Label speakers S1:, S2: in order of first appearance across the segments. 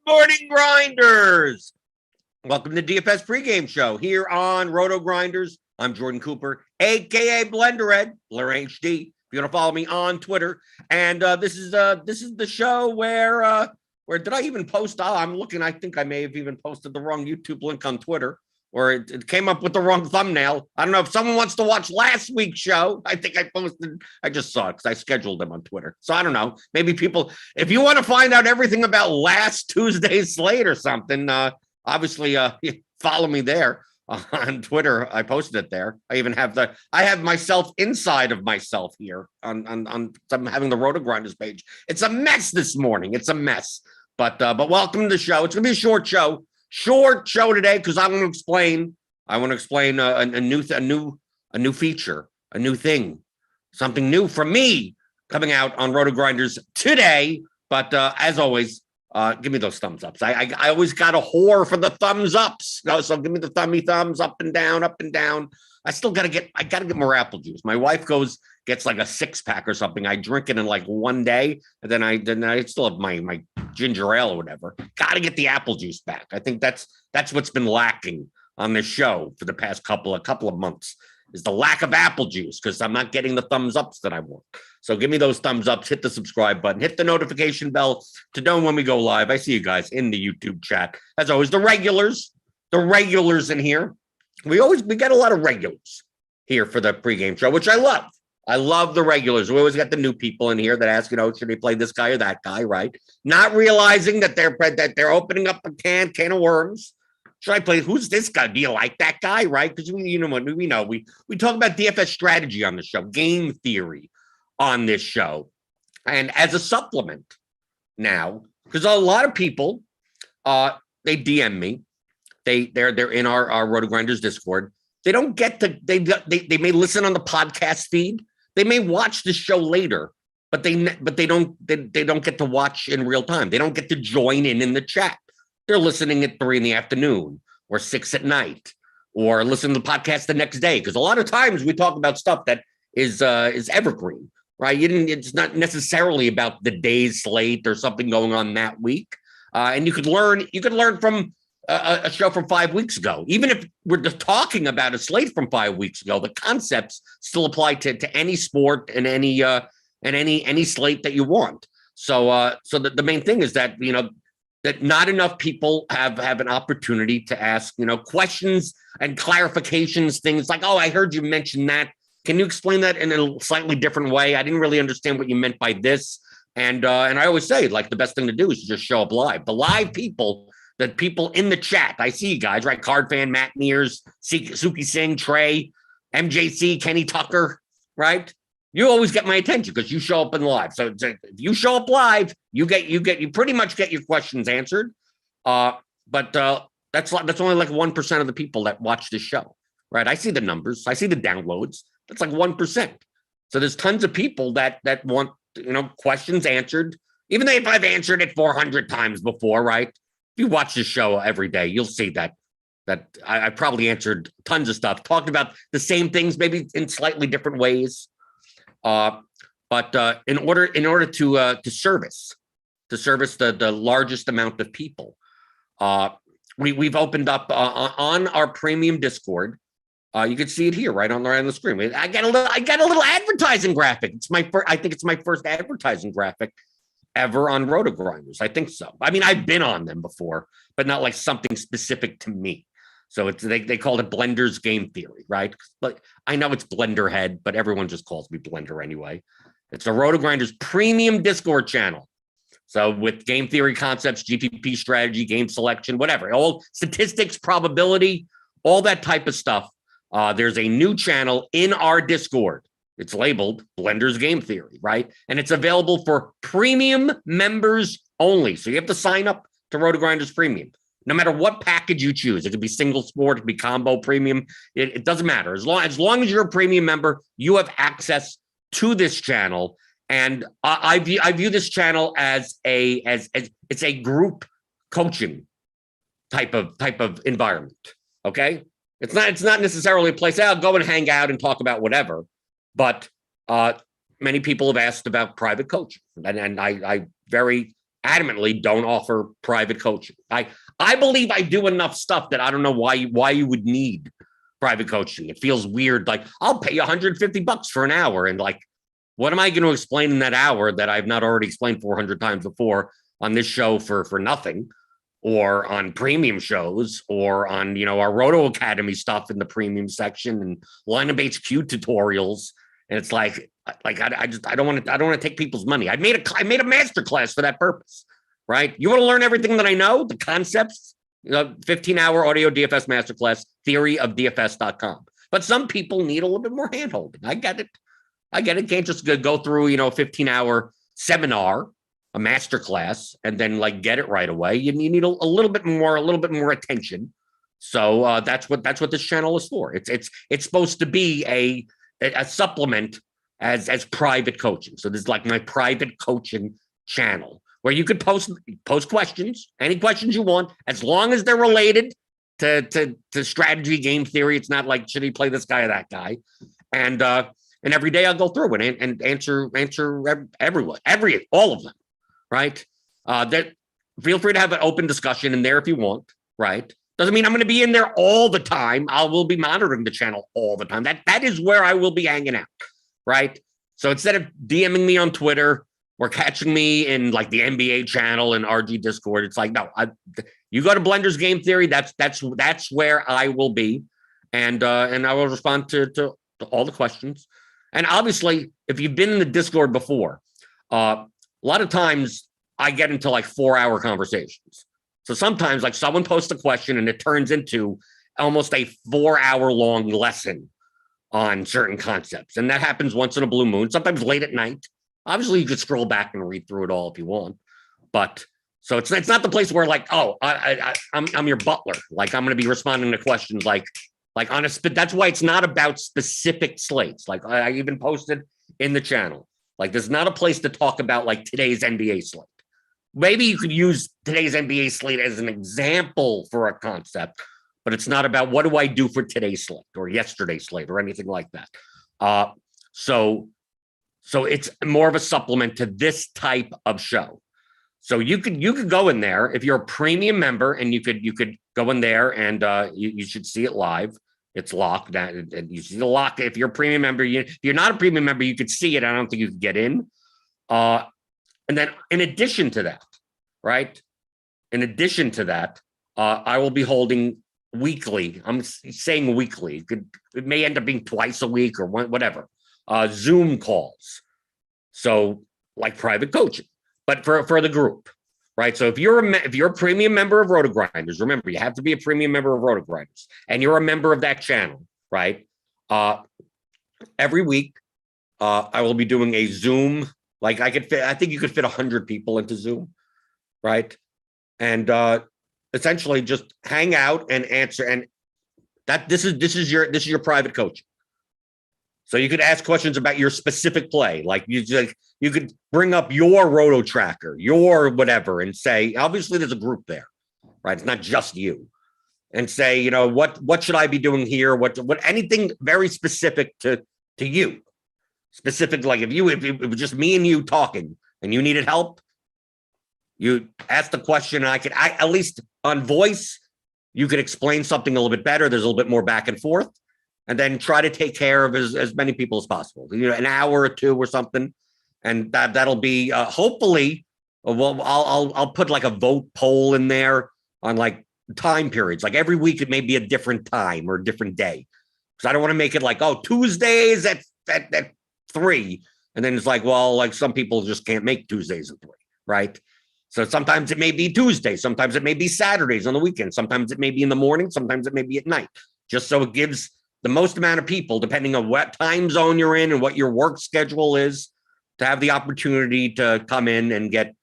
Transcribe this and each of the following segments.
S1: Morning Grinders. Welcome to DFS pregame show here on RotoGrinders. I'm Jordan Cooper, aka Blenderhead, Blur HD. If you want to follow me on Twitter, and this is the show where did I even post? Oh, I'm looking. I think I may have even posted the wrong YouTube link on Twitter, or it came up with the wrong thumbnail. I don't know if someone wants to watch last week's show. I think I just saw it because I scheduled them on Twitter. So I don't know. Maybe people, if you want to find out everything about last Tuesday's slate or something, obviously follow me there on Twitter. I posted it there. I even have I have myself inside of myself here on I'm having the RotoGrinders page. It's a mess this morning. It's a mess. But welcome to the show. It's gonna be a short show today because I want to explain a new feature, a new thing, something new from me coming out on RotoGrinders today. But as always, give me those thumbs ups. I always got a whore for the thumbs ups. So give me the thumbs up and down, up and down. I gotta get more apple juice. My wife gets like a 6-pack or something. I drink it in like one day, and then I still have my ginger ale or whatever. Gotta get the apple juice back. I think that's what's been lacking on this show for the past couple of months is the lack of apple juice because I'm not getting the thumbs ups that I want. So give me those thumbs ups, hit the subscribe button, hit the notification bell to know when we go live. I see you guys in the YouTube chat. As always, the regulars in here. We get a lot of regulars here for the pregame show, which I love. I love the regulars. We always got the new people in here that ask, should they play this guy or that guy, right? Not realizing that they're opening up a can of worms. Should I play? Who's this guy? Do you like that guy, right? Because we talk about DFS strategy on the show, game theory on this show, and as a supplement now, because a lot of people they DM me. They're in our RotoGrinders Discord. They don't get to they may listen on the podcast feed. They may watch the show later, but they don't get to watch in real time. They don't get to join in the chat. They're listening at 3 p.m. or 6 p.m. or listen to the podcast the next day. Because a lot of times we talk about stuff that is evergreen, right? It's not necessarily about the day's slate or something going on that week. And you could learn from a show from 5 weeks ago. Even if we're just talking about a slate from 5 weeks ago, the concepts still apply to any sport and any slate that you want. So the main thing is that that not enough people have an opportunity to ask questions and clarifications, things like, oh, I heard you mention that. Can you explain that in a slightly different way? I didn't really understand what you meant by this. And I always say, like, the best thing to do is to just show up live. The live people. The people in the chat, I see you guys, right? Card Fan, Matt Mears, Suki Singh, Trey, MJC, Kenny Tucker, right? You always get my attention because you show up in live. So if you show up live, you pretty much get your questions answered. But that's only like 1% of the people that watch this show, right? I see the numbers, I see the downloads. That's like 1%. So there's tons of people that want questions answered, even though if I've answered it 400 times before, right? If you watch the show every day, you'll see that I probably answered tons of stuff, talked about the same things, maybe in slightly different ways. But in order to service the largest amount of people, we've opened up on our premium Discord. You can see it here right on the screen. I got a little advertising graphic. I think it's my first advertising graphic ever on RotoGrinders. I think so. I mean, I've been on them before, but not like something specific to me. So they called it Blender's Game Theory, right? But I know it's Blenderhead, but everyone just calls me Blender anyway. It's a RotoGrinders premium Discord channel. So with game theory concepts, GPP strategy, game selection, whatever, all statistics, probability, all that type of stuff. There's a new channel in our Discord. It's labeled Blenders Game Theory, right? And it's available for premium members only. So you have to sign up to RotoGrinders Premium. No matter what package you choose, it could be single sport, it could be combo premium. It doesn't matter. As long as you're a premium member, you have access to this channel. And I view this channel as it's a group coaching type of environment. Okay, it's not necessarily a place I'll go and hang out and talk about whatever, but many people have asked about private coaching, and I very adamantly don't offer private coaching. I believe I do enough stuff that I don't know why you would need private coaching. It feels weird. Like, I'll pay you $150 for an hour, and like, what am I going to explain in that hour that I've not already explained 400 times before on this show for nothing, or on premium shows, or on, our Roto Academy stuff in the premium section and lineup HQ tutorials? And it's like I don't want to take people's money. I made a masterclass for that purpose, right? You want to learn everything that I know, the concepts, 15-hour audio DFS masterclass, theoryofdfs.com. But some people need a little bit more handholding. I get it. Can't just go through, a 15-hour seminar, a masterclass, and then like get it right away. You need a little bit more attention. So that's what this channel is for. It's supposed to be a supplement as private coaching. So this is like my private coaching channel where you could post questions, any questions you want, as long as they're related to strategy, game theory. It's not like, should he play this guy or that guy? And every day I'll go through it and answer everyone, all of them, right? That feel free to have an open discussion in there if you want, right? Doesn't mean I'm going to be in there all the time. I will be monitoring the channel all the time. That is where I will be hanging out, right? So instead of DMing me on Twitter or catching me in like the NBA channel and RG Discord, it's like, no, you go to Blenders Game Theory. That's where I will be, and I will respond to all the questions. And obviously, if you've been in the Discord before, a lot of times I get into like 4-hour conversations. So sometimes like someone posts a question and it turns into almost a 4-hour long lesson on certain concepts. And that happens once in a blue moon, sometimes late at night. Obviously, you could scroll back and read through it all if you want. But so it's not the place where like, oh, I'm your butler. Like, I'm going to be responding to questions like that's why it's not about specific slates. Like I even posted in the channel, like there's not a place to talk about like today's NBA slate. Maybe you could use today's NBA slate as an example for a concept, but it's not about what do I do for today's slate or yesterday's slate or anything like that. So it's more of a supplement to this type of show. So you could go in there if you're a premium member, and you could go in there and you should see it live. It's locked. And you see the lock. If you're a premium member, if you're not a premium member, you could see it. I don't think you could get in. And then in addition to that, right? In addition to that, I will be holding weekly. I'm saying weekly. It may end up being twice a week or whatever. Zoom calls. So like private coaching, but for the group, right? So if you're a premium member of RotoGrinders, remember you have to be a premium member of RotoGrinders, and you're a member of that channel, right? Every week, I will be doing a Zoom. Like I think you could fit 100 people into Zoom, right? And essentially just hang out and answer. And this is your private coaching. So you could ask questions about your specific play. Like you could bring up your Roto tracker, your whatever, and say, obviously there's a group there, right? It's not just you. And say, what should I be doing here? What anything very specific to you. Specific, like if it was just me and you talking and you needed help, you ask the question, and I at least on voice, you could explain something a little bit better. There's a little bit more back and forth. And then try to take care of as many people as possible, an hour or two or something. And that'll be hopefully, well, I'll put like a vote poll in there on like time periods. Like every week, it may be a different time or a different day. Because I don't want to make it like, oh, Tuesdays at 3. And then it's like, well, like some people just can't make Tuesdays at 3, right? So sometimes it may be Tuesday, sometimes it may be Saturdays on the weekend, sometimes it may be in the morning, sometimes it may be at night, just so it gives the most amount of people, depending on what time zone you're in and what your work schedule is, to have the opportunity to come in and get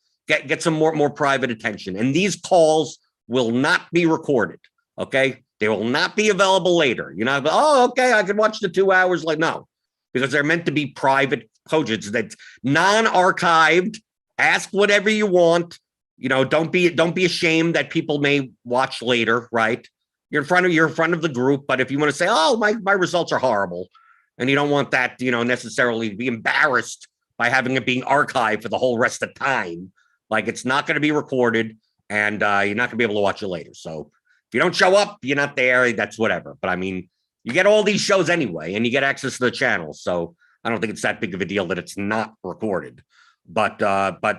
S1: some more private attention. And these calls will not be recorded. Okay, they will not be available later. You're not, oh, okay, I can watch the 2 hours. Like, no, because they're meant to be private coaches. That's non-archived. Ask whatever you want. Don't be ashamed that people may watch later, right? You're in front of the group, but if you want to say, oh, my results are horrible, and you don't want that, necessarily be embarrassed by having it being archived for the whole rest of the time, like it's not going to be recorded, and you're not going to be able to watch it later. So if you don't show up, you're not there, that's whatever. But I mean, you get all these shows anyway, and you get access to the channel. So I don't think it's that big of a deal that it's not recorded. But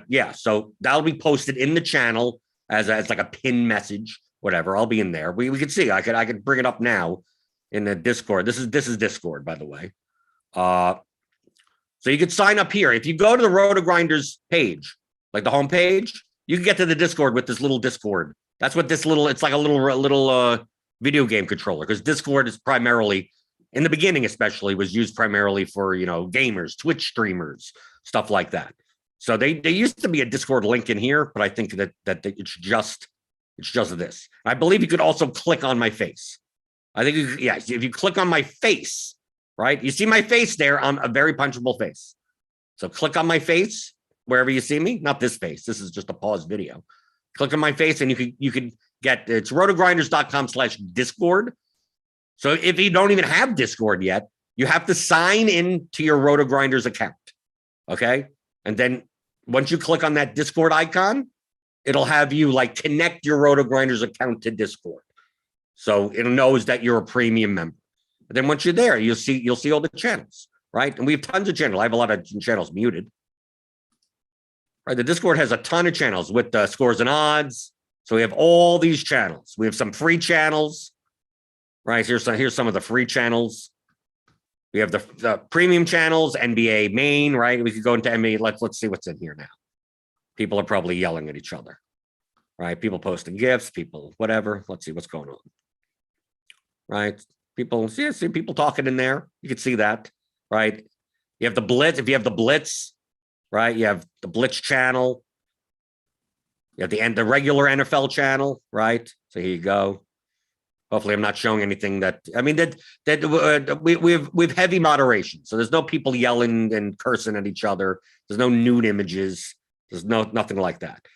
S1: yeah, so that'll be posted in the channel as like a pin message, whatever. I'll be in there. We can see. I could bring it up now in the Discord. This is Discord, by the way. So you could sign up here. If you go to the RotoGrinders page, like the homepage, you can get to the Discord with this little Discord. That's what it's like a little video game controller, because Discord is primarily, in the beginning especially, was used primarily for, gamers, Twitch streamers, stuff like that. So they used to be a Discord link in here, but I think that it's just this. I believe you could also click on my face. I think, if you click on my face, right? You see my face there. I'm a very punchable face. So click on my face wherever you see me. Not this face. This is just a paused video. Click on my face, and you could get, it's rotogrinders.com/Discord. So if you don't even have Discord yet, you have to sign in to your RotoGrinders account. Okay. And then once you click on that Discord icon, it'll have you like connect your RotoGrinders account to Discord. So it knows that you're a premium member. And then once you're there, you'll see all the channels, right? And we have tons of channels. I have a lot of channels muted. Right? The Discord has a ton of channels with scores and odds. So we have all these channels. We have some free channels. Right? Here's some of the free channels. We have the premium channels, NBA main, right? We could go into NBA. Let's see what's in here now. People are probably yelling at each other, right? People posting gifs, people, whatever. Let's see what's going on. Right? People, see people talking in there. You can see that, right? You have the Blitz. If you have the Blitz, right? You have the Blitz channel. You have the regular NFL channel, right? So here you go. Hopefully, I'm not showing anything that, I mean, we've heavy moderation. So there's no people yelling and cursing at each other. There's no nude images. There's nothing like that.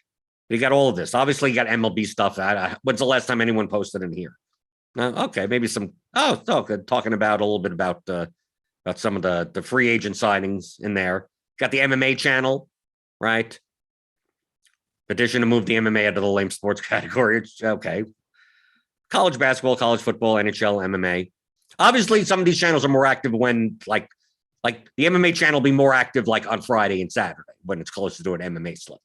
S1: But you got all of this. Obviously, you got MLB stuff. When's the last time anyone posted in here? Okay, maybe some. Good. Talking about a little bit about some of the free agent signings in there. Got the MMA channel, right? Petition to move the MMA out of the lame sports category. It's okay. College basketball, college football, NHL, MMA. Obviously, some of these channels are more active when, like the MMA channel will be more active like on Friday and Saturday when it's closer to an MMA slip.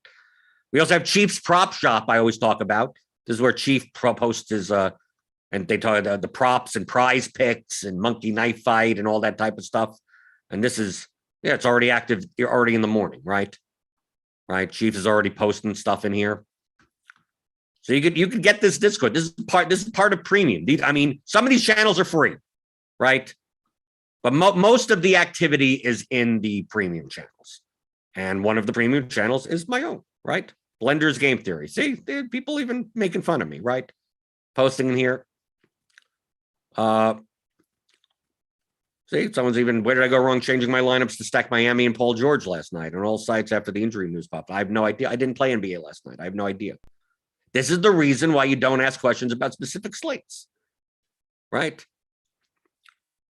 S1: We also have Chief's Prop Shop. I always talk about. This is where Chief posts his and they talk the props and prize picks and monkey knife fight and all that type of stuff. And this is it's already active. You're already in the morning, right? Right. Chief is already posting stuff in here. So you could get this Discord. This is part of premium. I mean, some of these channels are free, right? But most of the activity is in the premium channels. And one of the premium channels is my own, right? Blender's Game Theory. See, people even making fun of me, right? Posting in here. See, someone's even, where did I go wrong changing my lineups to stack Miami and Paul George last night on all sites after the injury news popped? I have no idea. I didn't play NBA last night. I have no idea. This is the reason why you don't ask questions about specific slates, right?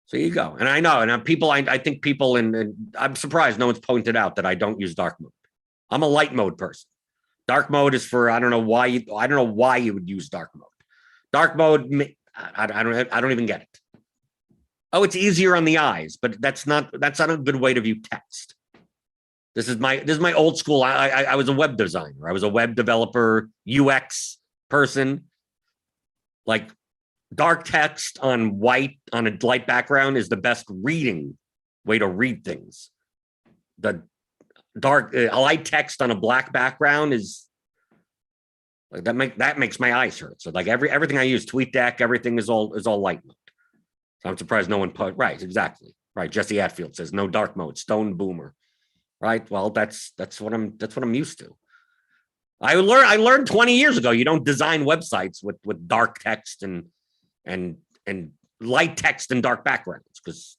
S1: So you go. And I know, and I think people, and I'm surprised no one's pointed out that I don't use dark mode. I'm a light mode person. Dark mode is for, I don't know why you would use dark mode. Dark mode, I don't even get it. Oh, it's easier on the eyes, but that's not a good way to view text. This is my old school. I was a web designer. I was a web developer, UX person. Like dark text on a light background is the best reading way to read things. The dark light text on a black background is Like that makes my eyes hurt. So like everything I use, TweetDeck, everything is all light mode. So I'm surprised no one put right. Exactly. Right. Jesse Atfield says no dark mode, Stone Boomer. Right. Well, that's what I'm used to. I learned 20 years ago. You don't design websites with dark text and light text and dark backgrounds because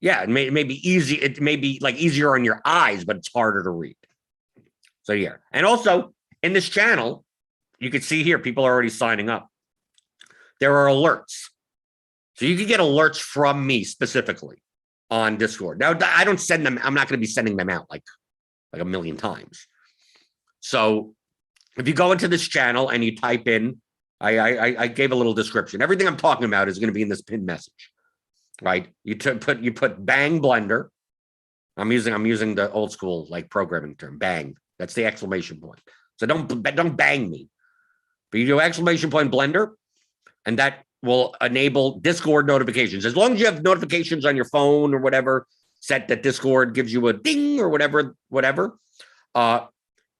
S1: it may be easy. It may be like easier on your eyes, but it's harder to read. So yeah. And also in this channel, you can see here, people are already signing up. There are alerts. So you can get alerts from me specifically on Discord. Now, I don't send them. I'm not going to be sending them out like a million times. So if you go into this channel and you type in, I gave a little description. Everything I'm talking about is going to be in this pinned message, right? You put bang blender. I'm using the old school like programming term, bang. That's the exclamation point. So don't bang me. But you do exclamation point blender, and that will enable Discord notifications. As long as you have notifications on your phone or whatever, set that Discord gives you a ding or whatever.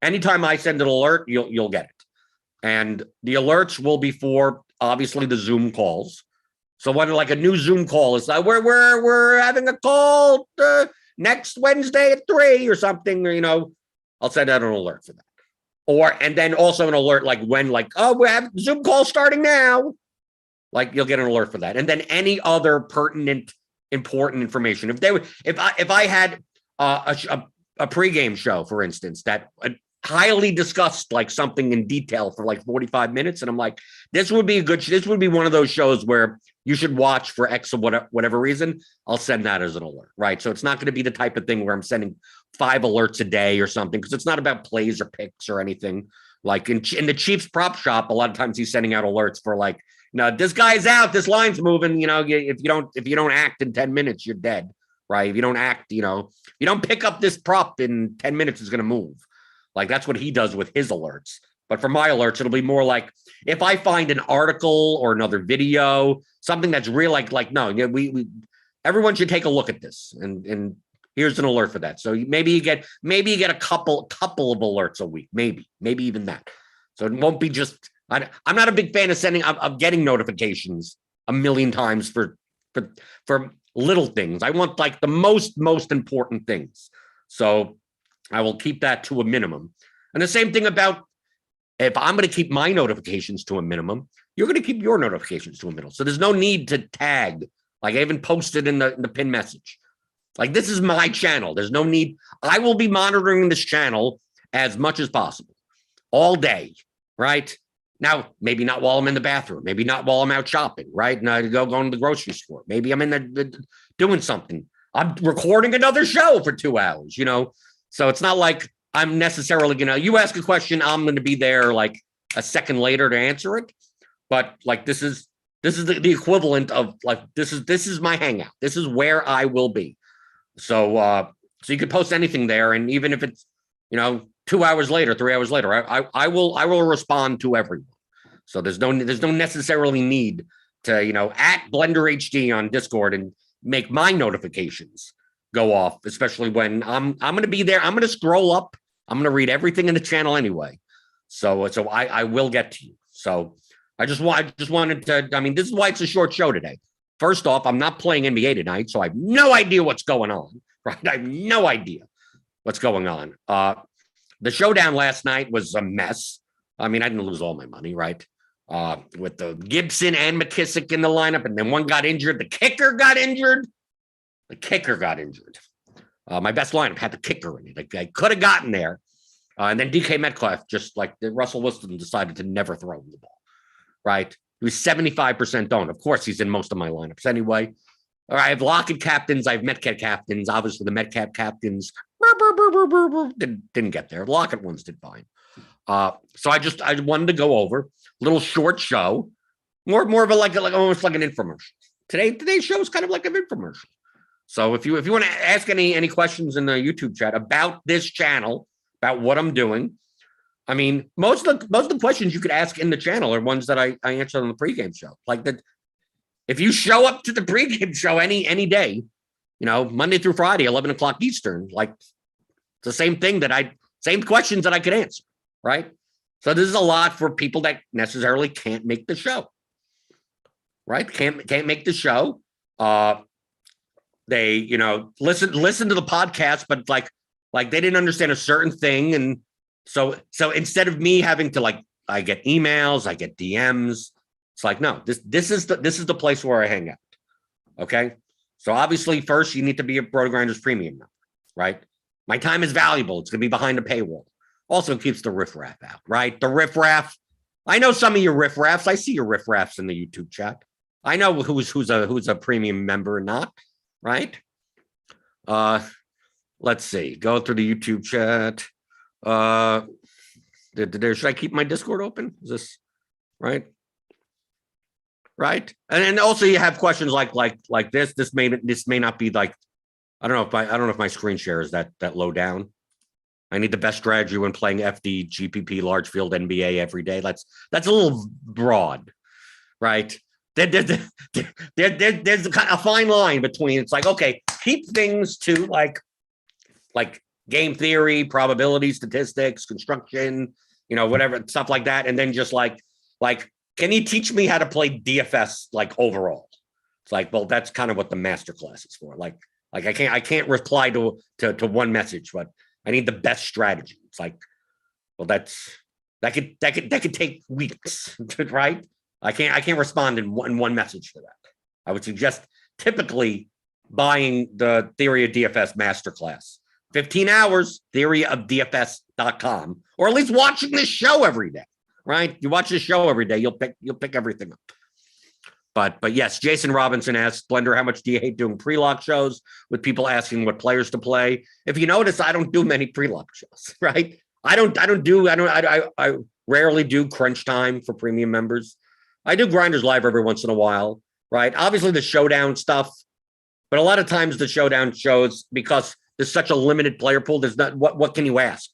S1: Anytime I send an alert, you'll get it. And the alerts will be for obviously the Zoom calls. So when like a new Zoom call is like we're having a call next Wednesday at 3 or something, I'll send out an alert for that. And then also an alert like when we have Zoom call starting now. Like you'll get an alert for that. And then any other pertinent, important information. If I had a pregame show, for instance, that highly discussed like something in detail for like 45 minutes, and I'm like, this would be one of those shows where you should watch for X or whatever reason, I'll send that as an alert, right? So it's not going to be the type of thing where I'm sending 5 alerts a day or something, because it's not about plays or picks or anything. Like in the Chiefs prop shop, a lot of times he's sending out alerts for like, this guy's out, this line's moving, if you don't act in 10 minutes, you're dead, right? If you don't act, you don't pick up this prop in 10 minutes, it's going to move. Like that's what he does with his alerts. But for my alerts, it'll be more like if I find an article or another video, something that's real, we everyone should take a look at this, and here's an alert for that. So maybe you get a couple of alerts a week, maybe even that. So it won't be just. I'm not a big fan of getting notifications a million times for little things. I want like the most important things. So I will keep that to a minimum. And the same thing about if I'm going to keep my notifications to a minimum, you're going to keep your notifications to a minimum. So there's no need to tag. Like I even posted in the pin message. Like this is my channel. There's no need. I will be monitoring this channel as much as possible all day, right? Now, maybe not while I'm in the bathroom, maybe not while I'm out shopping, right? And I going to the grocery store. Maybe I'm in there doing something. I'm recording another show for 2 hours, So it's not like I'm necessarily you ask a question, I'm going to be there like a second later to answer it. But like this is the equivalent of like this is my hangout. This is where I will be. So you could post anything there, and even if it's 2 hours later, 3 hours later, I will respond to everyone. So there's no necessarily need to at Blender HD on Discord and make my notifications go off, especially when I'm going to be there. I'm going to scroll up. I'm going to read everything in the channel anyway. So I will get to you. So I just wanted to. I mean, this is why it's a short show today. First off, I'm not playing NBA tonight, so I have no idea what's going on. Right, I have no idea what's going on. The showdown last night was a mess. I mean, I didn't lose all my money, right? With the Gibson and McKissick in the lineup, and then one got injured. The kicker got injured. My best lineup had the kicker in it. I could have gotten there. And then DK Metcalf, just like Russell Wilson, decided to never throw him the ball, right? He was 75% owned. Of course, he's in most of my lineups anyway. All right, I have Lockett captains. I have Metcalf captains. Obviously, the Metcalf captains didn't get there. Lockett ones did fine. So I wanted to go over a little short show, more of a like almost like an infomercial. Today's show is kind of like an infomercial. So if you want to ask any questions in the YouTube chat about this channel, about what I'm doing, I mean, most of the questions you could ask in the channel are ones that I answer on the pregame show. Like that, if you show up to the pregame show any day, Monday through Friday, 11 o'clock Eastern, like it's the same questions that I could answer, right? So this is a lot for people that necessarily can't make the show, right? Can't make the show. They, listen to the podcast, but like they didn't understand a certain thing. And so instead of me having to I get emails, I get DMs. It's like, no, this is the place where I hang out. Okay. So obviously first you need to be a RotoGrinders premium member, right? My time is valuable. It's going to be behind a paywall. Also keeps the riffraff out, right? The riffraff. I know some of your riffraffs. I see your riffraffs in the YouTube chat. I know who's a premium member or not, right? Let's see. Go through the YouTube chat. Should I keep my Discord open? Is this right? Right. And also you have questions like this. This may not be like, I don't know if my screen share is that low down. I need the best strategy when playing FD, GPP, large field, NBA every day. That's a little broad, right? There's a fine line between, it's like, okay, keep things to like game theory, probability, statistics, construction, whatever, stuff like that. And then just like, can you teach me how to play DFS like overall? It's like, well, that's kind of what the masterclass is for. Like I can't reply to one message, but I need the best strategy. It's like, well, that could take weeks, right? I can't respond in one message to that. I would suggest typically buying the Theory of DFS Masterclass, 15 hours, theoryofdfs.com, or at least watching this show every day, right? You watch this show every day, you'll pick everything up. But yes, Jason Robinson asks, Blender, how much do you hate doing pre-lock shows with people asking what players to play? If you notice, I don't do many pre-lock shows, right? I rarely do crunch time for premium members. I do Grinders Live every once in a while, right? Obviously the showdown stuff, but a lot of times the showdown shows, because there's such a limited player pool, there's not, what can you ask?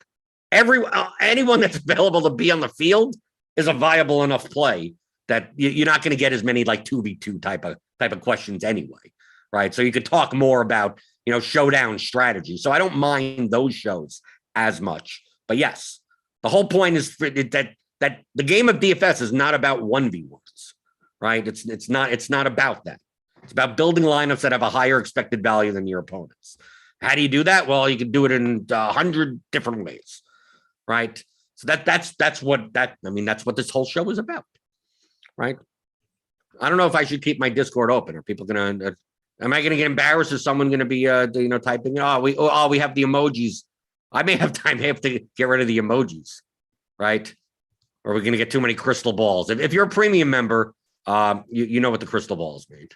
S1: Anyone that's available to be on the field is a viable enough play that you're not going to get as many like 2v2 type of questions anyway, right? So you could talk more about, showdown strategy. So I don't mind those shows as much. But yes, the whole point is that the game of DFS is not about 1v1s, right? It's not about that. It's about building lineups that have a higher expected value than your opponents. How do you do that? Well, you can do it in 100 different ways, right? So that's what this whole show is about. Right. I don't know if I should keep my Discord open. Are people going to, am I going to get embarrassed? Is someone going to be, typing, we have the emojis. I may have time. I have to get rid of the emojis. Right. Or we're going to get too many crystal balls. If you're a premium member, you know what the crystal balls mean.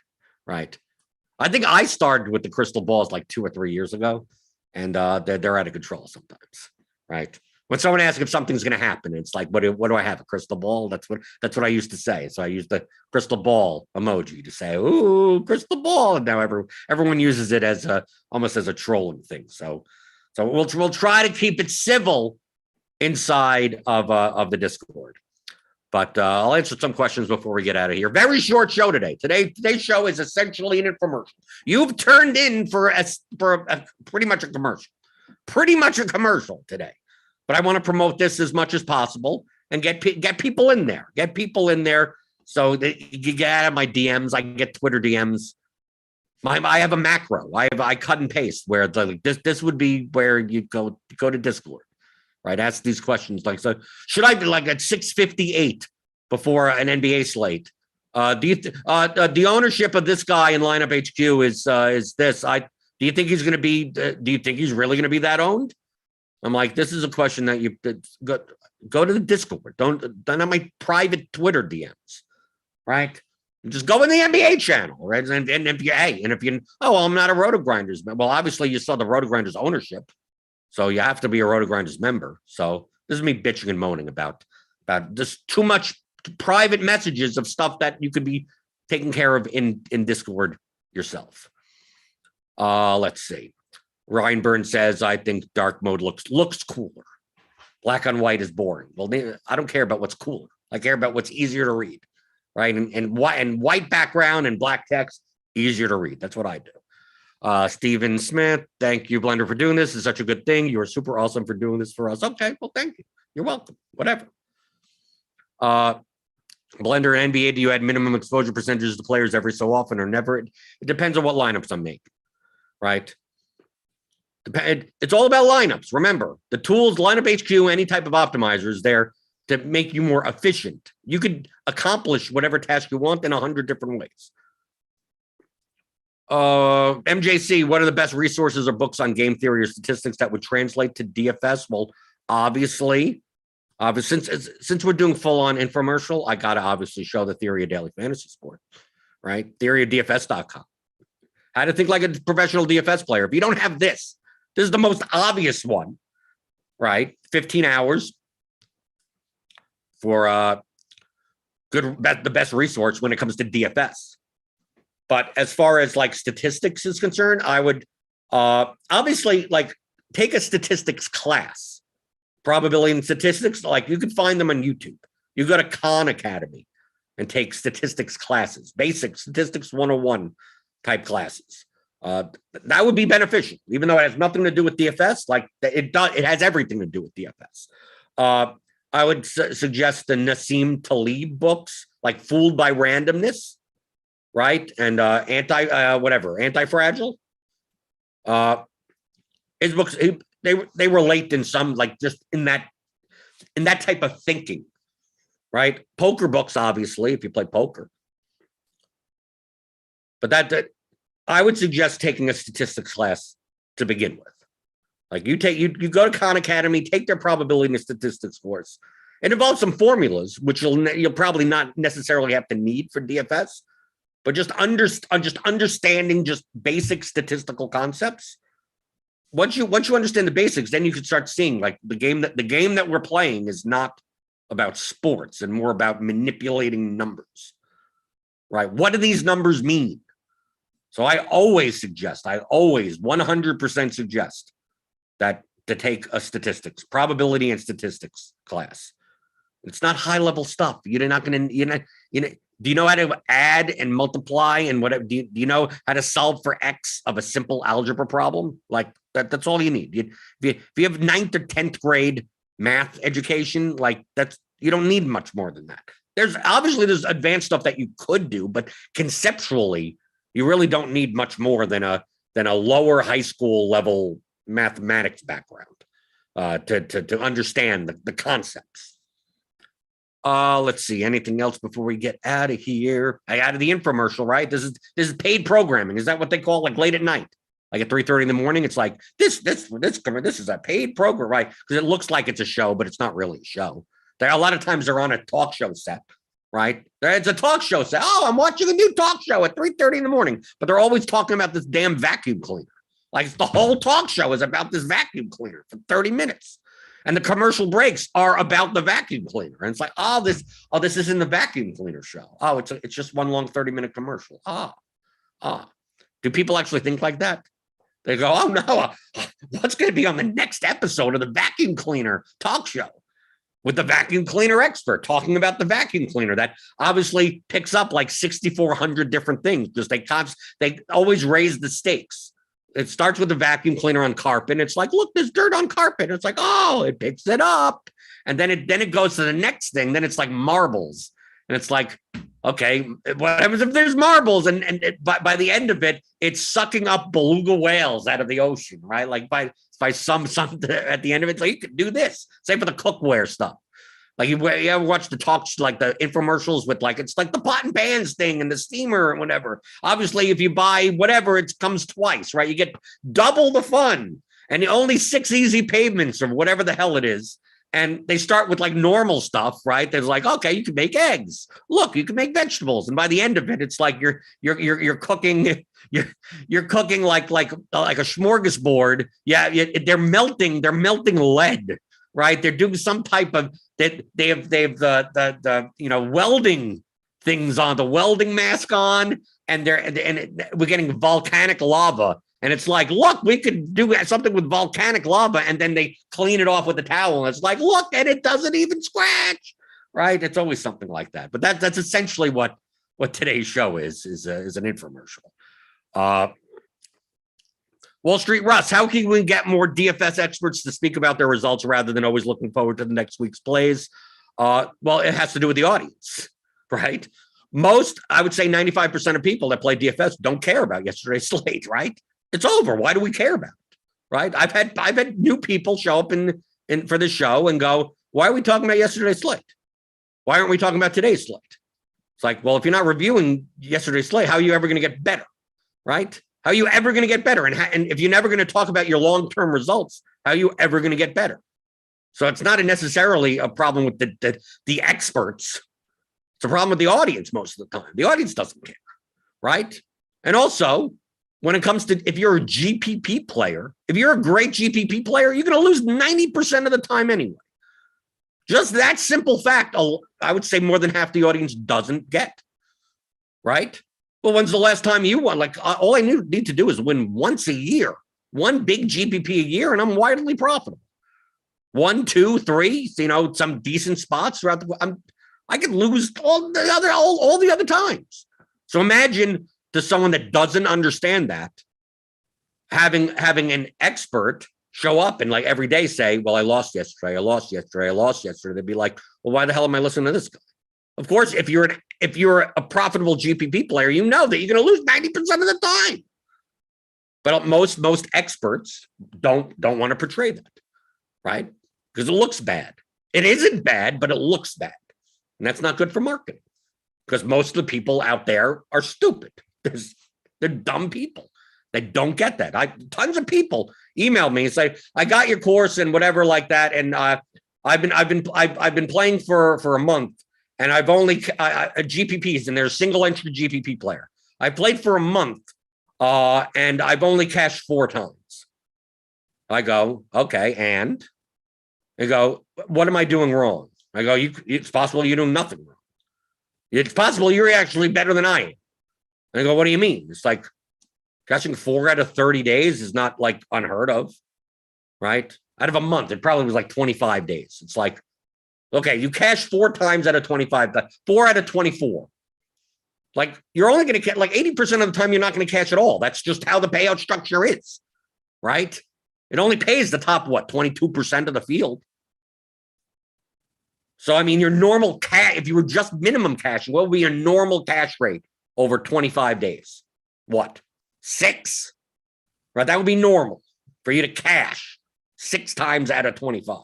S1: Right. I think I started with the crystal balls like 2 or 3 years ago, and they're out of control sometimes. Right. When someone asks if something's going to happen, it's like, what do I have? A crystal ball? That's what I used to say. So I used the crystal ball emoji to say, "Ooh, crystal ball." And now everyone uses it as almost as a trolling thing. So we'll try to keep it civil inside of the Discord. But I'll answer some questions before we get out of here. Very short show today. Today's show is essentially an infomercial. You've turned in for pretty much a commercial today. But I want to promote this as much as possible and get people in there. Get people in there so that you get out of my DMs. I can get Twitter DMs. I have a macro. I cut and paste where this would be where you go to Discord, right? Ask these questions like, so should I be like at 6:58 before an NBA slate? The ownership of this guy in Lineup HQ is this. Do you think he's going to be? Do you think he's really going to be that owned? I'm like, this is a question that you go to the Discord. Don't have my private Twitter DMs, right? Just go in the NBA channel, right? And if you, I'm not a RotoGrinders member. Well, obviously you saw the RotoGrinders ownership, so you have to be a RotoGrinders member. So this is me bitching and moaning about just too much private messages of stuff that you could be taking care of in Discord yourself. Let's see. Ryan Burns says, I think dark mode looks cooler. Black on white is boring. Well, I don't care about what's cooler. I care about what's easier to read, right? And white background and black text, easier to read. That's what I do. Stephen Smith, thank you, Blender, for doing this. It's such a good thing. You are super awesome for doing this for us. Okay, well, thank you. You're welcome. Whatever. Blender and NBA, do you add minimum exposure percentages to players every so often or never? It depends on what lineups I'm making, right? It's all about lineups. Remember, the tools, lineup HQ, any type of optimizer is there to make you more efficient. You could accomplish whatever task you want in 100 different ways. MJC, what are the best resources or books on game theory or statistics that would translate to DFS? Well, obviously, since we're doing full-on infomercial, I got to obviously show the theory of daily fantasy sport, right? Theoryofdfs.com. How to think like a professional DFS player. If you don't have this is the most obvious one, right? 15 hours for the best resource when it comes to DFS. But as far as like statistics is concerned, I would obviously like take a statistics class. Probability and statistics, like you can find them on YouTube. You go to Khan Academy and take statistics classes, basic statistics 101 type classes. That would be beneficial, even though it has nothing to do with DFS. Like it has everything to do with DFS. I would suggest the Nassim Taleb books, like Fooled by Randomness, right? And Anti-Fragile. His books, they relate in some, like just in that type of thinking, right? Poker books, obviously, if you play poker. But that I would suggest taking a statistics class to begin with. Like you go to Khan Academy, take their probability and statistics course. It involves some formulas, which you'll probably not necessarily have to need for DFS, but just understanding just basic statistical concepts. Once you understand the basics, then you can start seeing like the game that we're playing is not about sports and more about manipulating numbers, right? What do these numbers mean? So I always 100% suggest that to take a statistics, probability and statistics class. It's not high level stuff. You're not going to, do you know how to add and multiply and whatever? Do you know how to solve for X of a simple algebra problem? Like that's all you need. If you have 9th or 10th grade math education, like you don't need much more than that. There's advanced stuff that you could do, but conceptually, you really don't need much more than a lower high school level mathematics background to understand the concepts. Let's see. Anything else before we get out of here? Out of the infomercial, right? This is paid programming. Is that what they call like late at night? Like at 3:30 in the morning? It's like this is a paid program, right? Because it looks like it's a show, but it's not really a show. A lot of times they're on a talk show set, right? It's a talk show set. Oh, I'm watching a new talk show at 3:30 in the morning, but they're always talking about this damn vacuum cleaner. Like the whole talk show is about this vacuum cleaner for 30 minutes. And the commercial breaks are about the vacuum cleaner. And it's like, this isn't the vacuum cleaner show. Oh, it's just one long 30-minute commercial. Do people actually think like that? They go, oh no, what's going to be on the next episode of the vacuum cleaner talk show with the vacuum cleaner expert talking about the vacuum cleaner that obviously picks up like 6,400 different things because they always raise the stakes. It starts with the vacuum cleaner on carpet. It's like, look, there's dirt on carpet. It's like, oh, it picks it up. And then it goes to the next thing. Then it's like marbles. And it's like, okay, what happens if there's marbles? And by the end of it, it's sucking up beluga whales out of the ocean, right? Like by some at the end of it, like you could do this. Same for the cookware stuff. Like you ever watch the talks, like the infomercials with like, it's like the pot and pans thing and the steamer and whatever. Obviously, if you buy whatever, it comes twice, right? You get double the fun and only 6 easy payments or whatever the hell it is. And they start with like normal stuff, right? There's like, okay, you can make eggs. Look, you can make vegetables. And by the end of it, it's like you're cooking, you're cooking like a smorgasbord. Yeah, they're melting lead. Right, they're doing some type of that. They have the welding things on, the welding mask on, and we're getting volcanic lava, and it's like, look, we could do something with volcanic lava, and then they clean it off with a towel, and it's like, look, and it doesn't even scratch. Right, it's always something like that. But that's essentially what today's show is an infomercial. Wall Street Russ, how can we get more DFS experts to speak about their results rather than always looking forward to the next week's plays? Well, it has to do with the audience, right? Most, I would say 95% of people that play DFS don't care about yesterday's slate, right? It's over. Why do we care about it, right? I've had new people show up in for the show and go, why are we talking about yesterday's slate? Why aren't we talking about today's slate? It's like, well, if you're not reviewing yesterday's slate, how are you ever going to get better, right? How are you ever going to get better? And if you're never going to talk about your long-term results, how are you ever going to get better? So it's not necessarily a problem with the experts. It's a problem with the audience most of the time. The audience doesn't care, right? And also, when it comes to if you're a GPP player, if you're a great GPP player, you're going to lose 90% of the time anyway. Just that simple fact, I would say more than half the audience doesn't get, right? Well, when's the last time you won? Like, all I need to do is win once a year, one big GPP a year, and I'm wildly profitable. 1, 2, 3, some decent spots throughout I could lose all the other times. So imagine to someone that doesn't understand that, having an expert show up and like every day say, well, I lost yesterday. They'd be like, well, why the hell am I listening to this guy? Of course, if you're a profitable GPP player, you know that you're going to lose 90% of the time. But most experts don't want to portray that, right? Because it looks bad. It isn't bad, but it looks bad. And that's not good for marketing because most of the people out there are stupid. They're dumb people. They don't get that. Tons of people email me and say, I got your course and whatever like that. And I've been playing for a month and I've only GPPs and they're a single entry GPP player. I played for a month and I've only cashed 4 times. I go, okay. And they go, what am I doing wrong? I go, it's possible you're doing nothing wrong. It's possible you're actually better than I am. And I go, what do you mean? It's like cashing 4 out of 30 days is not like unheard of, right? Out of a month, it probably was like 25 days. It's like, okay, you cash 4 times out of 25, 4 out of 24. Like you're only going to catch like 80% of the time, you're not going to cash at all. That's just how the payout structure is, right? It only pays the top, 22% of the field. So, I mean, your normal cash, if you were just minimum cashing, what would be your normal cash rate over 25 days? What? 6? Right? That would be normal for you to cash 6 times out of 25.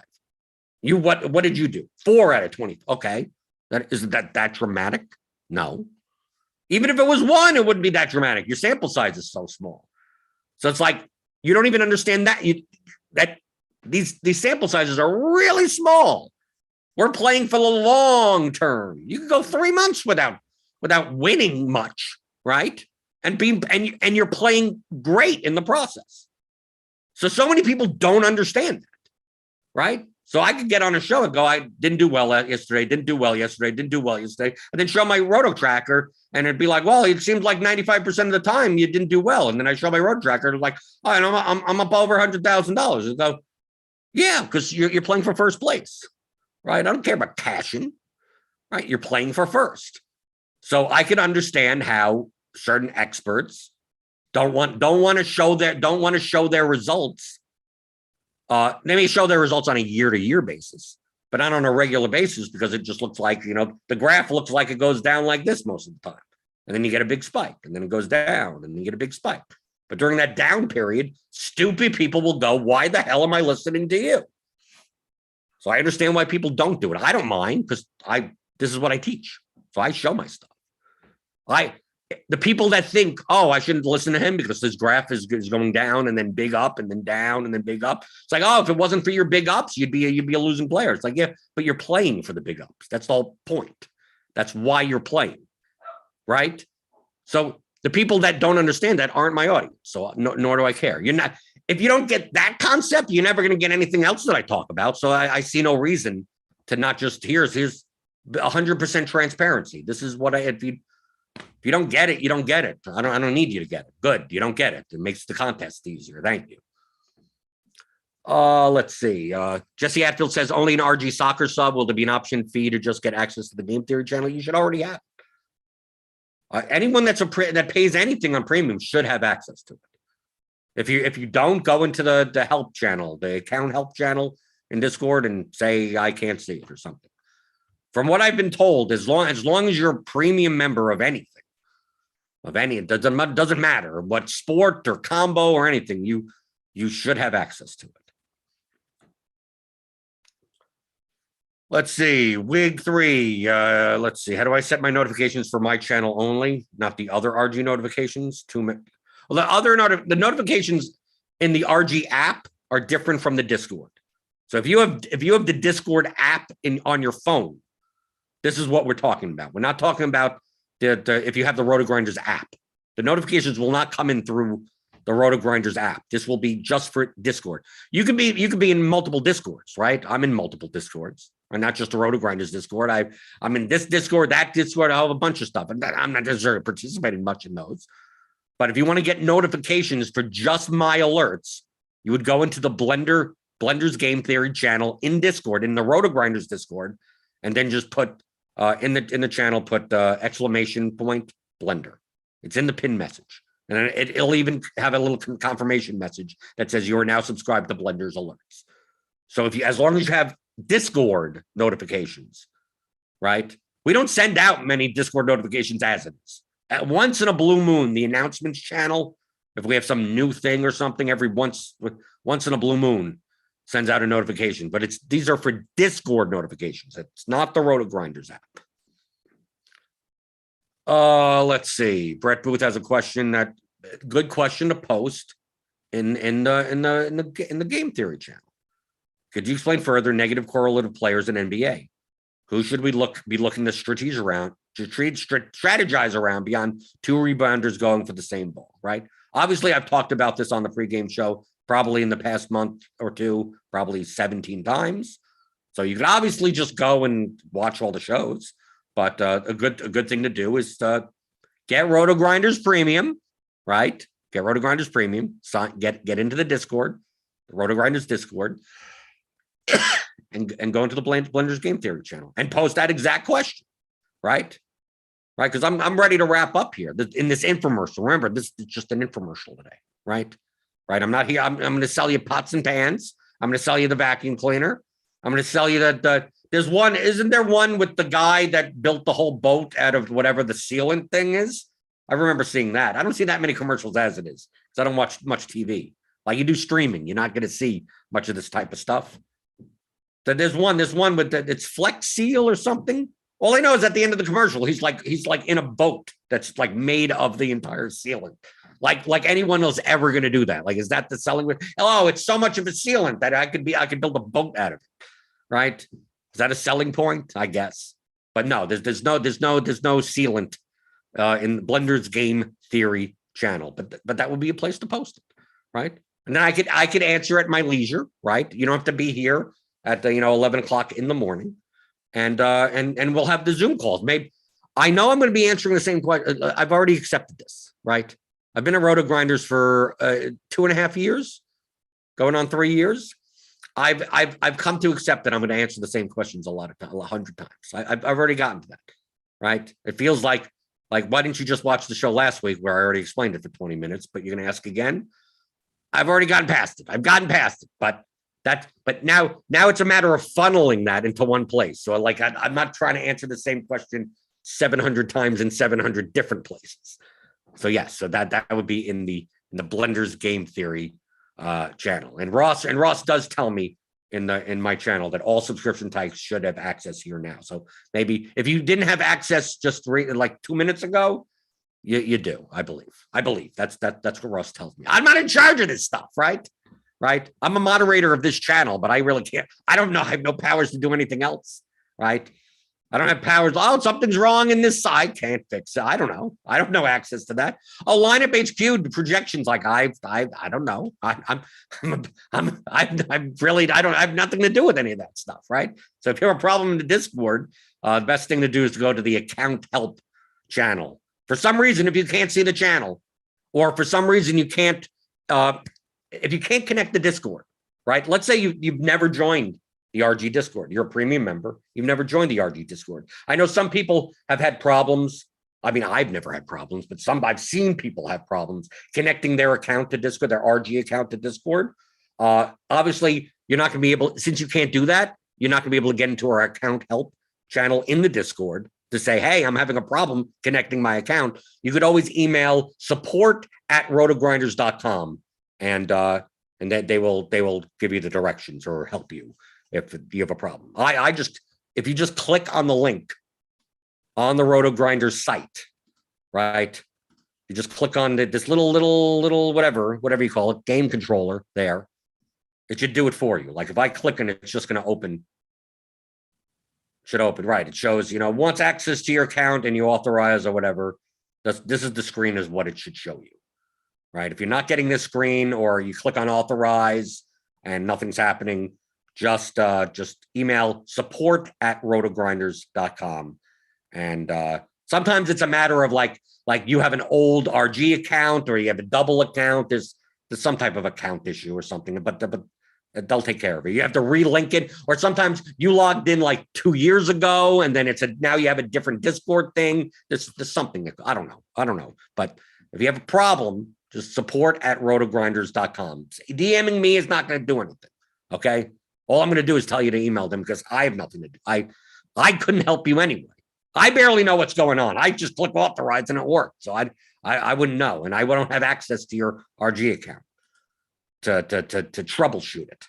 S1: What did you do? 4 out of 20. Okay. Isn't that dramatic? No. Even if it was 1, it wouldn't be that dramatic. Your sample size is so small. So it's like, you don't even understand that these sample sizes are really small. We're playing for the long term. You can go 3 months without winning much, right? And you're playing great in the process. So many people don't understand that, right? So I could get on a show and go, I didn't do well yesterday, and then show my roto tracker, and it'd be like, well, it seems like 95% of the time you didn't do well. And then I show my roto tracker, and like, oh, and I'm up over $100,000. And go, yeah, because you're playing for first place. Right? I don't care about cashing, right? You're playing for first. So I can understand how certain experts don't want to show their results. They may show their results on a year-to-year basis, but not on a regular basis because it just looks like, the graph looks like it goes down like this most of the time. And then you get a big spike, and then it goes down, and then you get a big spike. But during that down period, stupid people will go, why the hell am I listening to you? So I understand why people don't do it. I don't mind because this is what I teach. So I show my stuff. The people that think, oh, I shouldn't listen to him because this graph is going down and then big up and then down and then big up. It's like, oh, if it wasn't for your big ups, you'd be a losing player. It's like, yeah, but you're playing for the big ups. That's the whole point. That's why you're playing, right? So the people that don't understand that aren't my audience. So nor do I care. If you don't get that concept, you're never going to get anything else that I talk about. So I see no reason to not just here's 100% transparency. This is what if you don't get it, you don't get it. I don't need you to get it. Good. You don't get it. It makes the contest easier. Thank you. Let's see. Jesse Atfield says only an RG soccer sub. Will there be an option fee to just get access to the game theory channel? You should already have. Anyone that pays anything on premium should have access to it. If you don't, go into the help channel, the account help channel in Discord and say, I can't see it or something. From what I've been told, as long as you're a premium member of anything, it doesn't matter what sport or combo or anything, you should have access to it. Let's see, Wig 3. Let's see. How do I set my notifications for my channel only, not the other RG notifications? The notifications in the RG app are different from the Discord. So if you have the Discord app on your phone, this is what we're talking about. We're not talking about if you have the RotoGrinders app. The notifications will not come in through the RotoGrinders app. This will be just for Discord. You can be in multiple Discords, right? I'm in multiple Discords, and not just the RotoGrinders Discord. I'm in this Discord, that Discord. I have a bunch of stuff, and I'm not necessarily participating much in those. But if you want to get notifications for just my alerts, you would go into the Blender's Game Theory channel in Discord, in the RotoGrinders Discord, and then just put in the channel, put exclamation point Blender. It's in the pin message. And it'll even have a little confirmation message that says you are now subscribed to Blender's alerts. So as long as you have Discord notifications, right? We don't send out many Discord notifications as it is. At once in a blue moon, the announcements channel, if we have some new thing or something, every once in a blue moon, sends out a notification. But these are for Discord notifications. It's not the RotoGrinders app. Let's see. Brett Booth has a question. Good question to post in the Game Theory channel. Could you explain further negative correlative players in NBA? Who should we be looking to strategize around beyond two rebounders going for the same ball? Right. Obviously, I've talked about this on the pregame show probably in the past month or two, probably 17 times. So you can obviously just go and watch all the shows. But a good thing to do is get RotoGrinders Premium, right? Get RotoGrinders Premium. Get into the Discord, the RotoGrinders Discord, and go into the Blender's Game Theory channel and post that exact question, right? Right? Because I'm ready to wrap up here in this infomercial. Remember, this is just an infomercial today, right? Right? I'm not here. I'm going to sell you pots and pans. I'm going to sell you the vacuum cleaner. I'm going to sell you that. There's one, isn't there one with the guy that built the whole boat out of whatever the sealant thing is? I remember seeing that. I don't see that many commercials as it is because I don't watch much TV. Like you do streaming, you're not going to see much of this type of stuff. There's one with it's Flex Seal or something. All I know is at the end of the commercial, he's like in a boat that's like made of the entire sealant. Like anyone else ever going to do that? Like, is that the selling? Oh, it's so much of a sealant that I could build a boat out of it, right? Is that a selling point? I guess, but no, there's no sealant in Blender's Game Theory channel. But that would be a place to post it, right? And then I could answer at my leisure, right? You don't have to be here at 11 o'clock in the morning, and we'll have the Zoom calls. Maybe I know I'm going to be answering the same question. I've already accepted this, right? I've been at RotoGrinders for 2.5 years, going on 3 years. I've come to accept that I'm going to answer the same questions 100 times. I've already gotten to that, right? It feels like why didn't you just watch the show last week where I already explained it for 20 minutes, but you're going to ask again? I've already gotten past it. I've gotten past it, but now it's a matter of funneling that into one place. So I'm not trying to answer the same question 700 times in 700 different places. So yes, so that would be in the Blender's Game Theory channel. And Ross does tell me in my channel that all subscription types should have access here now. So maybe if you didn't have access just 2 minutes ago, you do. I believe that's what Ross tells me. I'm not in charge of this stuff, right? I'm a moderator of this channel, but I really can't. I don't know. I have no powers to do anything else, right? I don't have powers. Oh, something's wrong in this side. Can't fix it. I don't know. I don't know access to that. Oh, lineup HQ projections. Like I don't know. I have nothing to do with any of that stuff. Right. So if you have a problem in the Discord, the best thing to do is to go to the account help channel. For some reason, if you can't see the channel, or for some reason you can't, if you can't connect the Discord, right? Let's say you've never joined the RG Discord. You're a premium member. You've never joined the RG Discord. I know some people have had problems. I mean, I've never had problems, but I've seen people have problems connecting their account to Discord, their RG account to Discord. Obviously, you're not going to be able, since you can't do that, you're not going to be able to get into our account help channel in the Discord to say, hey, I'm having a problem connecting my account, you could always email support@rotogrinders.com, and that they will give you the directions or help you if you have a problem. If you just click on the link on the RotoGrinders site, right? You just click on this little whatever you call it, game controller there. It should do it for you. Like if I click on it, it's just going to open. Should open, right? It shows, wants access to your account and you authorize or whatever. This is the screen is what it should show you, right? If you're not getting this screen or you click on authorize and nothing's happening, just email support@rotogrinders.com. And sometimes it's a matter of like you have an old RG account or you have a double account. There's some type of account issue or something, but they'll take care of it. You have to relink it, or sometimes you logged in like 2 years ago, and then now you have a different Discord thing. There's something. I don't know. But if you have a problem, just support@rotogrinders.com. DMing me is not going to do anything. Okay. All I'm going to do is tell you to email them because I have nothing to do. I couldn't help you anyway. I barely know what's going on. I just click authorize and it worked. So I wouldn't know, and I don't have access to your RG account to troubleshoot it.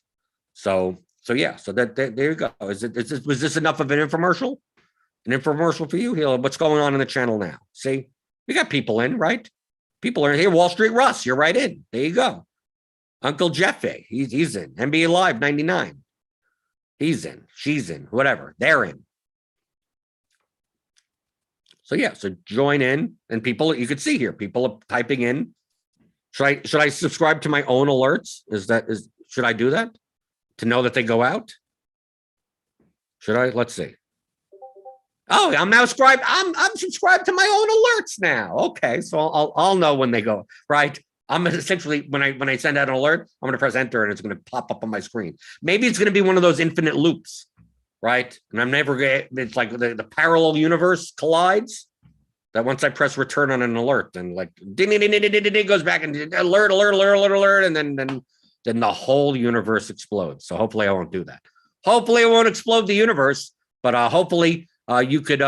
S1: So yeah. So there you go. Was this enough of an infomercial? An infomercial for you? Here, what's going on in the channel now? See, we got people in, right? People are in here. Wall Street Russ, you're right in. There you go. Uncle Jeffy, he's in. NBA Live 99. He's in. She's in. Whatever. They're in. So yeah, so join in, and people, you can see here, people are typing in. Should I subscribe to my own alerts? Should I do that to know that they go out? Should I? Let's see. Oh, I'm now subscribed. I'm subscribed to my own alerts now. Okay, so I'll know when they go, right? I'm essentially, when I send out an alert, I'm going to press enter and it's going to pop up on my screen. Maybe it's going to be one of those infinite loops, right? And I'm never going to, it's like the parallel universe collides, that once I press return on an alert, and like ding, ding, ding, ding, ding, ding, it goes back and alert, and then the whole universe explodes. So hopefully I won't do that. Hopefully it won't explode the universe, but hopefully you could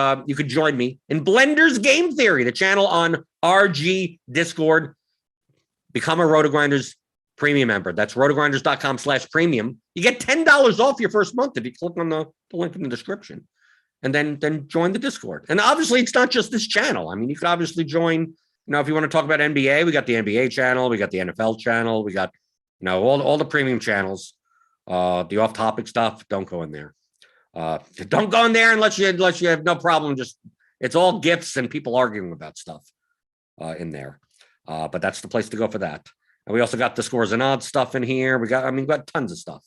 S1: join me in Blender's Game Theory, the channel on RG Discord. Become a RotoGrinders premium member. That's rotogrinders.com/premium. You get $10 off your first month if you click on the link in the description, and then join the Discord. And obviously, it's not just this channel. I mean, you could obviously join. If you want to talk about NBA, we got the NBA channel, we got the NFL channel, we got all the premium channels. The off-topic stuff, don't go in there. Don't go in there unless you have no problem. Just it's all gifts and people arguing about stuff in there. But that's the place to go for that. And we also got the scores and odds stuff in here. We got tons of stuff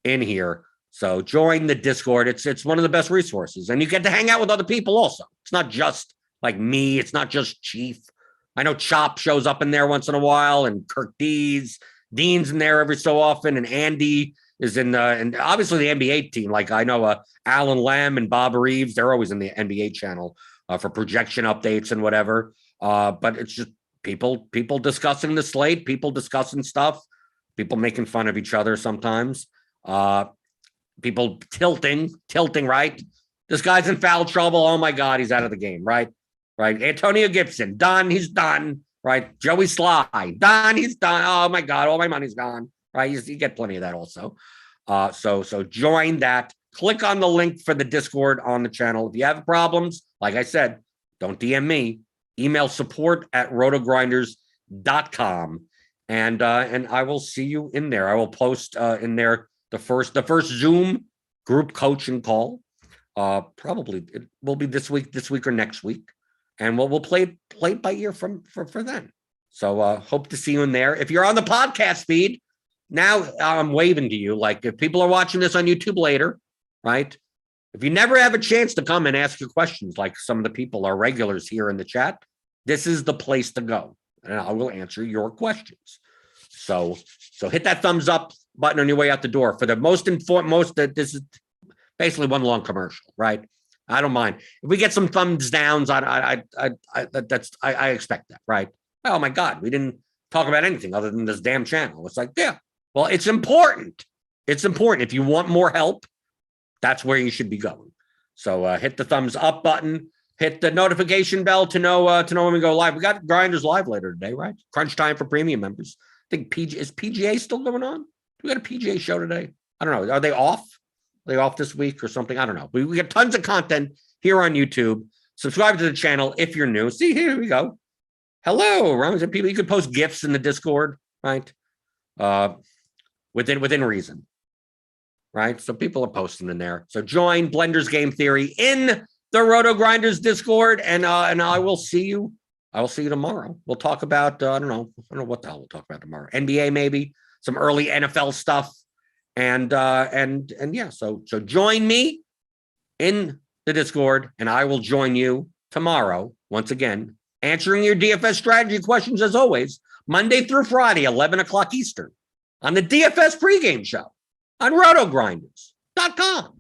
S1: in here. So join the Discord. It's one of the best resources, and you get to hang out with other people also. It's not just like me. It's not just Chief. I know Chop shows up in there once in a while, and Kirk Dean's in there every so often, and Andy is in and obviously the NBA team. Like I know Alan Lamb and Bob Reeves. They're always in the NBA channel for projection updates and whatever. But it's just people discussing the slate, people discussing stuff, people making fun of each other sometimes, people tilting, right? This guy's in foul trouble. Oh my God, he's out of the game, right? Antonio Gibson, done, he's done, right? Joey Sly, done, he's done. Oh my God, all my money's gone, right? You get plenty of that also. So join that. Click on the link for the Discord on the channel. If you have problems, like I said, don't DM me. Email support@rotogrinders.com, and I will see you in there. I will post in there the first Zoom group coaching call. Probably it will be this week or next week, and we'll play it by ear for then. So hope to see you in there. If you're on the podcast feed now, I'm waving to you. Like if people are watching this on YouTube later, right? If you never have a chance to come and ask your questions, like some of the people are regulars here in the chat, this is the place to go, and I will answer your questions. So hit that thumbs up button on your way out the door for the most. This is basically one long commercial, right? I don't mind if we get some thumbs downs. I expect that, right? Oh my God, we didn't talk about anything other than this damn channel. It's like, yeah, well, it's important. It's important. If you want more help, that's where you should be going. So hit the thumbs up button, hit the notification bell to know when we go live. We got Grinders live later today, right? Crunch time for premium members. I think is PGA still going on? Do we got a PGA show today? I don't know. Are they off? Are they off this week or something? I don't know. We got tons of content here on YouTube. Subscribe to the channel if you're new. See, here we go. Hello, Rams and people. You could post GIFs in the Discord, right? Within reason, right? So people are posting in there. So join Blender's Game Theory in the RotoGrinders Discord, and I will see you. I will see you tomorrow. We'll talk about I don't know what the hell we'll talk about tomorrow. NBA maybe, some early NFL stuff, and yeah. So join me in the Discord, and I will join you tomorrow once again, answering your DFS strategy questions as always, Monday through Friday, 11 o'clock Eastern, on the DFS pregame show on RotoGrinders.com.